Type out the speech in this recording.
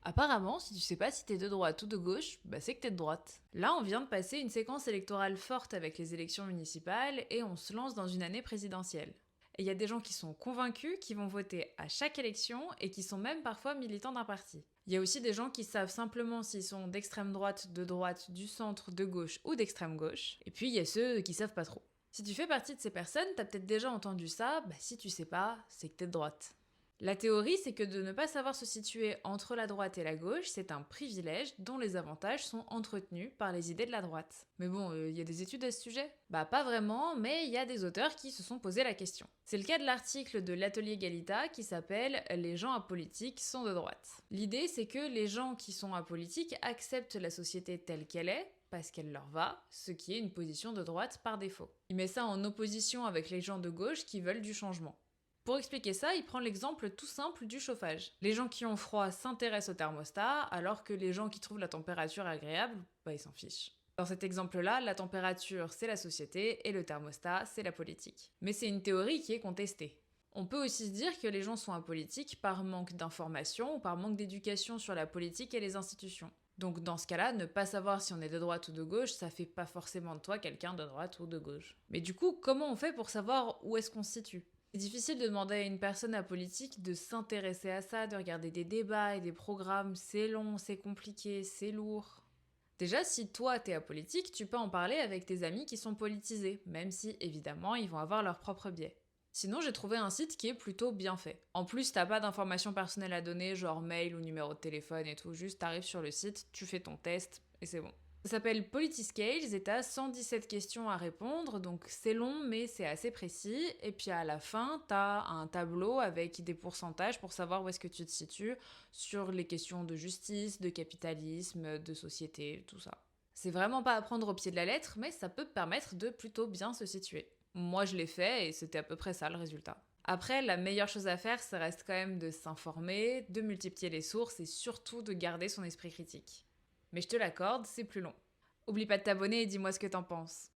Apparemment, si tu sais pas si t'es de droite ou de gauche, bah c'est que t'es de droite. Là, on vient de passer une séquence électorale forte avec les élections municipales et on se lance dans une année présidentielle. Et il y a des gens qui sont convaincus, qui vont voter à chaque élection et qui sont même parfois militants d'un parti. Il y a aussi des gens qui savent simplement s'ils sont d'extrême droite, du centre, de gauche ou d'extrême gauche. Et puis il y a ceux qui savent pas trop. Si tu fais partie de ces personnes, t'as peut-être déjà entendu ça, bah si tu sais pas, c'est que t'es de droite. La théorie, c'est que de ne pas savoir se situer entre la droite et la gauche, c'est un privilège dont les avantages sont entretenus par les idées de la droite. Mais bon, il y a des études à ce sujet? Bah pas vraiment, mais il y a des auteurs qui se sont posé la question. C'est le cas de l'article de l'atelier Galita qui s'appelle Les gens apolitiques sont de droite. L'idée, c'est que les gens qui sont apolitiques acceptent la société telle qu'elle est, parce qu'elle leur va, ce qui est une position de droite par défaut. Il met ça en opposition avec les gens de gauche qui veulent du changement. Pour expliquer ça, il prend l'exemple tout simple du chauffage. Les gens qui ont froid s'intéressent au thermostat, alors que les gens qui trouvent la température agréable, bah ils s'en fichent. Dans cet exemple-là, la température c'est la société et le thermostat c'est la politique. Mais c'est une théorie qui est contestée. On peut aussi se dire que les gens sont apolitiques par manque d'information ou par manque d'éducation sur la politique et les institutions. Donc dans ce cas-là, ne pas savoir si on est de droite ou de gauche, ça fait pas forcément de toi quelqu'un de droite ou de gauche. Mais du coup, comment on fait pour savoir où est-ce qu'on se situe? C'est difficile de demander à une personne apolitique de s'intéresser à ça, de regarder des débats et des programmes, c'est long, c'est compliqué, c'est lourd. Déjà, si toi t'es apolitique, tu peux en parler avec tes amis qui sont politisés, même si évidemment ils vont avoir leur propre biais. Sinon, j'ai trouvé un site qui est plutôt bien fait. En plus, t'as pas d'informations personnelles à donner, genre mail ou numéro de téléphone et tout, juste t'arrives sur le site, tu fais ton test et c'est bon. Ça s'appelle Politiscales et t'as 117 questions à répondre, donc c'est long mais c'est assez précis. Et puis à la fin, t'as un tableau avec des pourcentages pour savoir où est-ce que tu te situes sur les questions de justice, de capitalisme, de société, tout ça. C'est vraiment pas à prendre au pied de la lettre, mais ça peut te permettre de plutôt bien se situer. Moi je l'ai fait et c'était à peu près ça le résultat. Après, la meilleure chose à faire, ça reste quand même de s'informer, de multiplier les sources et surtout de garder son esprit critique. Mais je te l'accorde, c'est plus long. Oublie pas de t'abonner et dis-moi ce que t'en penses.